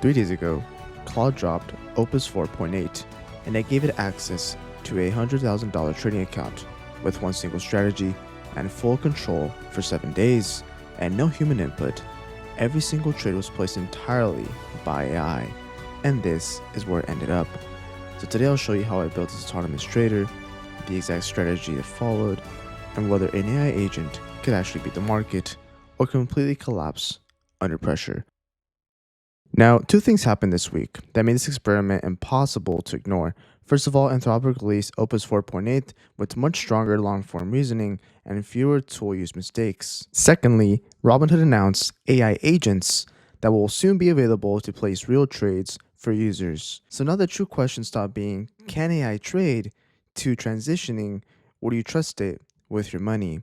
3 days ago, Claude dropped Opus 4.8, and that gave it access to a $100,000 trading account with one single strategy and full control for 7 days, and no human input. Every single trade was placed entirely by AI, and this is where it ended up. So today I'll show you how I built this autonomous trader, the exact strategy it followed, and whether an AI agent could actually beat the market or completely collapse under pressure. Now, two things happened this week that made this experiment impossible to ignore. First of all, Anthropic released Opus 4.8 with much stronger long-form reasoning and fewer tool-use mistakes. Secondly, Robinhood announced AI agents that will soon be available to place real trades for users. So now the true question stopped being, can AI trade, to transitioning, would you trust it with your money?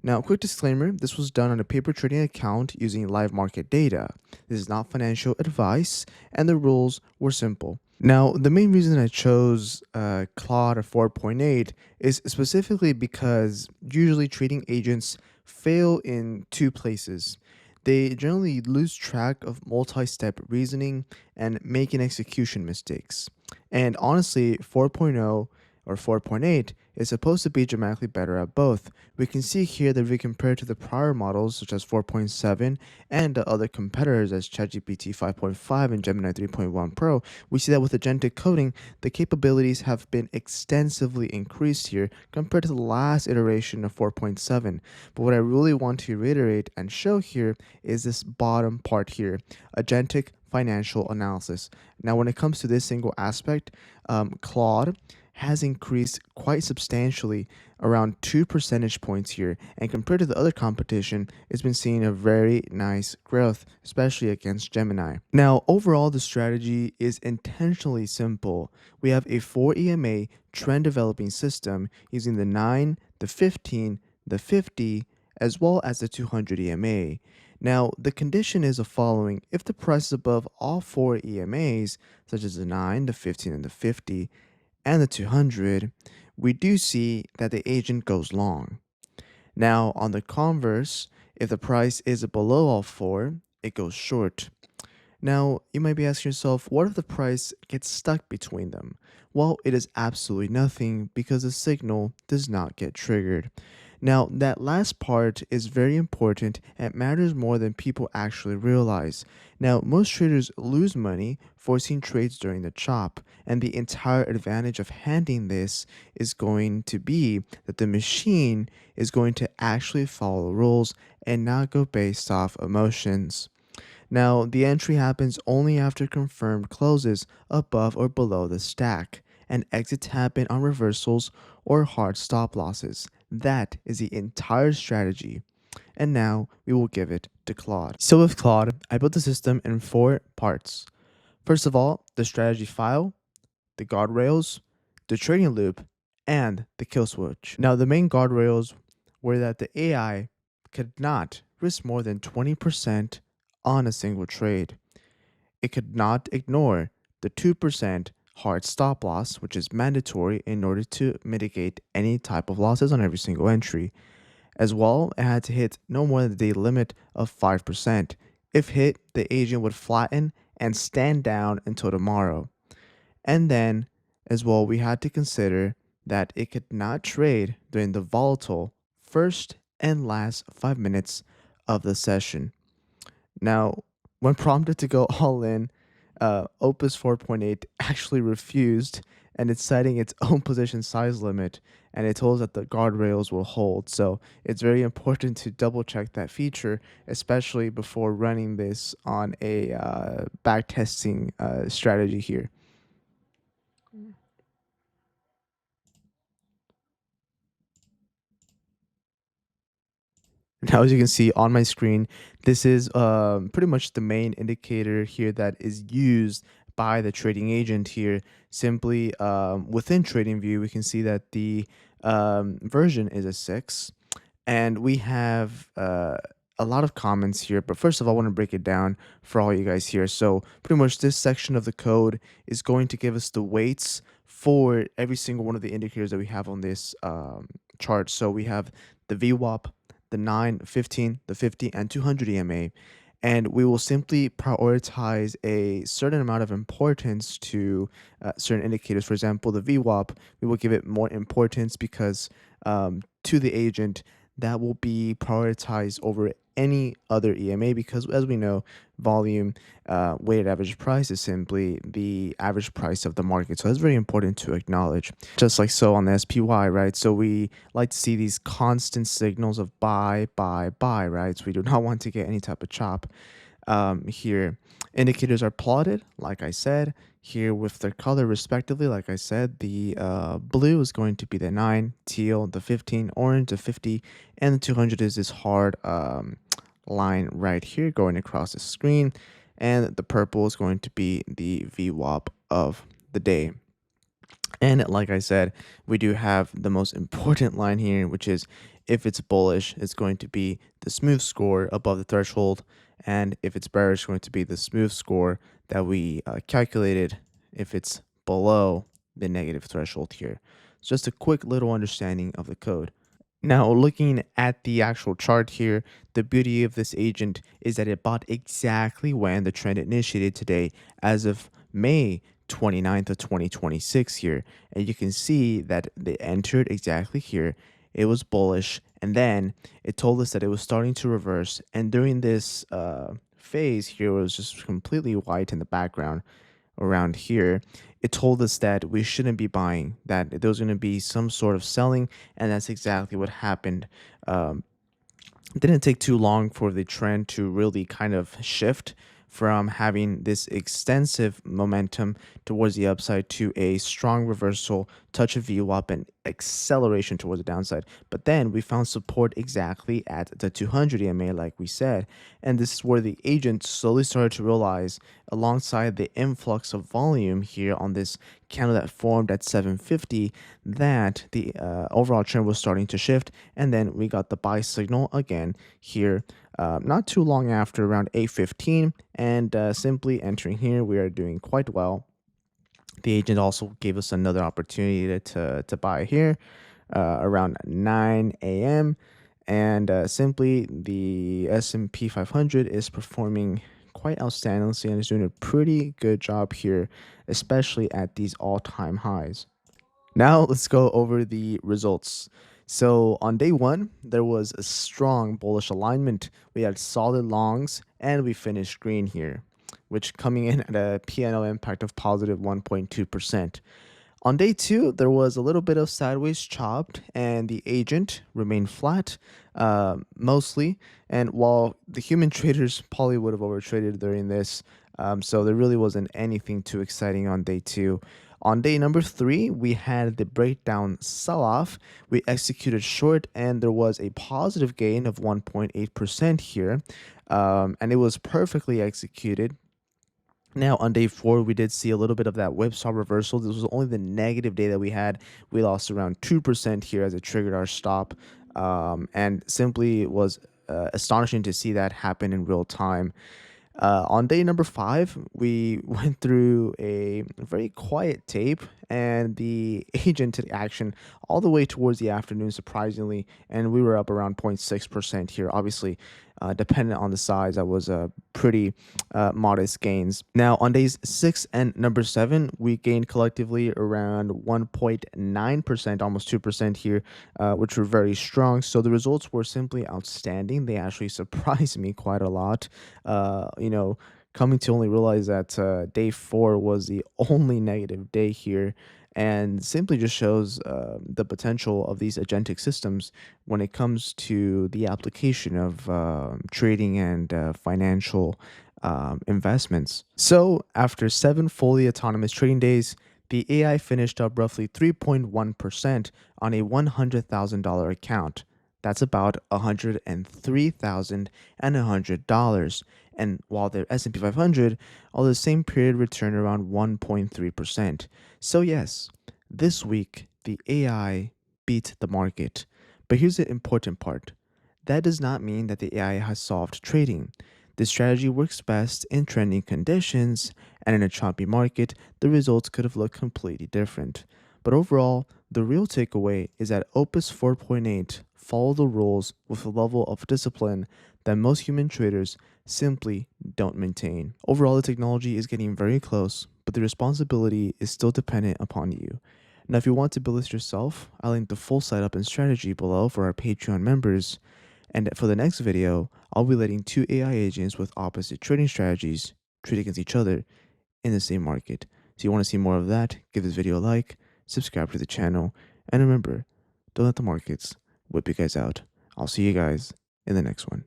Now, quick disclaimer, this was done on a paper trading account using live market data. This is not financial advice, and the rules were simple. Now, the main reason I chose Claude 4.8 is specifically because usually trading agents fail in two places. They generally lose track of multi-step reasoning and making execution mistakes. And honestly, 4.0 or 4.8 is supposed to be dramatically better at both. We can see here that if we compare to the prior models such as 4.7 and the other competitors as ChatGPT 5.5 and Gemini 3.1 Pro, we see that with agentic coding, the capabilities have been extensively increased here compared to the last iteration of 4.7. But what I really want to reiterate and show here is this bottom part here, agentic financial analysis. Now, when it comes to this single aspect, Claude has increased quite substantially, around 2 percentage points here, and compared to the other competition, it's been seeing a very nice growth, especially against Gemini. Now, overall, the strategy is intentionally simple. We have a 4 EMA trend developing system using the 9, the 15, the 50, as well as the 200 EMA. Now, the condition is the following. If the price is above all 4 EMAs, such as the 9, the 15, and the 50, and the 200, we do see that the agent goes long. Now, on the converse, if the price is below all 4, it goes short. Now, you might be asking yourself, what if the price gets stuck between them? Well, it is absolutely nothing because the signal does not get triggered. Now, that last part is very important and matters more than people actually realize. Now, most traders lose money forcing trades during the chop, and the entire advantage of handling this is going to be that the machine is going to actually follow rules and not go based off emotions. Now, the entry happens only after confirmed closes above or below the stack, and exits happen on reversals or hard stop losses. That is the entire strategy. And now we will give it to Claude. So with Claude, I built the system in 4 parts. First of all, the strategy file, the guardrails, the trading loop, and the kill switch. Now, the main guardrails were that the AI could not risk more than 20% on a single trade. It could not ignore the 2% hard stop loss, which is mandatory in order to mitigate any type of losses on every single entry. As well, it had to hit no more than the daily limit of 5%. If hit, the agent would flatten and stand down until tomorrow. And then, as well, we had to consider that it could not trade during the volatile first and last 5 minutes of the session. Now, when prompted to go all in, Opus 4.8 actually refused, and it's citing its own position size limit, and it told us that the guardrails will hold. So it's very important to double check that feature, especially before running this on a back testing strategy here. Now, as you can see on my screen, this is pretty much the main indicator here that is used by the trading agent here. Simply within TradingView, we can see that the version is a 6, and we have a lot of comments here. But first of all, I want to break it down for all you guys here. So pretty much this section of the code is going to give us the weights for every single one of the indicators that we have on this chart. So we have the VWAP, the 9, 15, the 50, and 200 EMA. and we will simply prioritize a certain amount of importance to certain indicators. For example, the VWAP, we will give it more importance because to the agent, that will be prioritized over any other EMA because, as we know, volume weighted average price is simply the average price of the market. So that's very important to acknowledge. Just like so on the SPY, right? So we like to see these constant signals of buy, buy, buy, right? So we do not want to get any type of chop here. Indicators are plotted, like I said, here with their color respectively. Like I said, the blue is going to be the 9, teal, the 15, orange, the 50, and the 200 is this hard line right here going across the screen. And the purple is going to be the VWAP of the day. And like I said, we do have the most important line here, which is if it's bullish, it's going to be the smooth score above the threshold. And if it's bearish, it's going to be the smooth score that we calculated if it's below the negative threshold here. It's just a quick little understanding of the code. Now, looking at the actual chart here, the beauty of this agent is that it bought exactly when the trend initiated today as of May 29th of 2026 here. And you can see that they entered exactly here. It was bullish, and then it told us that it was starting to reverse. And during this phase here, it was just completely white in the background around here. It told us that we shouldn't be buying, that there was going to be some sort of selling, and that's exactly what happened. It didn't take too long for the trend to really kind of shift from having this extensive momentum towards the upside to a strong reversal, touch of VWAP, and acceleration towards the downside. But then we found support exactly at the 200 EMA, like we said. And this is where the agent slowly started to realize, alongside the influx of volume here on this candle that formed at 750, that the overall trend was starting to shift. And then we got the buy signal again here not too long after, around 8:15, and simply entering here, we are doing quite well. The agent also gave us another opportunity to buy here around 9 a.m. And simply the S&P 500 is performing quite outstandingly and is doing a pretty good job here, especially at these all-time highs. Now let's go over the results. So on day one, there was a strong bullish alignment. We had solid longs and we finished green here, which coming in at a P&L impact of positive 1.2%. On day two, there was a little bit of sideways chopped and the agent remained flat mostly. And while the human traders probably would have overtraded during this, so there really wasn't anything too exciting on day two. On day number three, we had the breakdown sell-off. We executed short, and there was a positive gain of 1.8% here, and it was perfectly executed. Now, on day four, we did see a little bit of that whipsaw reversal. This was only the negative day that we had. We lost around 2% here as it triggered our stop, and simply was astonishing to see that happen in real time. On day number five, we went through a very quiet tape, and the agent took action all the way towards the afternoon, surprisingly, and we were up around 0.6% here. Obviously, dependent on the size, that was pretty modest gains. Now, on days 6 and number 7, we gained collectively around 1.9%, almost 2% here, which were very strong. So the results were simply outstanding. They actually surprised me quite a lot. Coming to only realize that day 4 was the only negative day here, and simply just shows the potential of these agentic systems when it comes to the application of trading and financial investments. So after 7 fully autonomous trading days, the AI finished up roughly 3.1% on a $100,000 account. That's about $103,100. And while the S&P 500, all the same period returned around 1.3%. So yes, this week the AI beat the market. But here's the important part. That does not mean that the AI has solved trading. The strategy works best in trending conditions, and in a choppy market, the results could have looked completely different. But overall, the real takeaway is that Opus 4.8 followed the rules with a level of discipline that most human traders simply don't maintain. Overall, the technology is getting very close, but the responsibility is still dependent upon you. Now, if you want to build this yourself, I'll link the full setup and strategy below for our Patreon members. And for the next video, I'll be letting two AI agents with opposite trading strategies trade against each other in the same market. So you want to see more of that, give this video a like, subscribe to the channel, and remember, don't let the markets whip you guys out. I'll see you guys in the next one.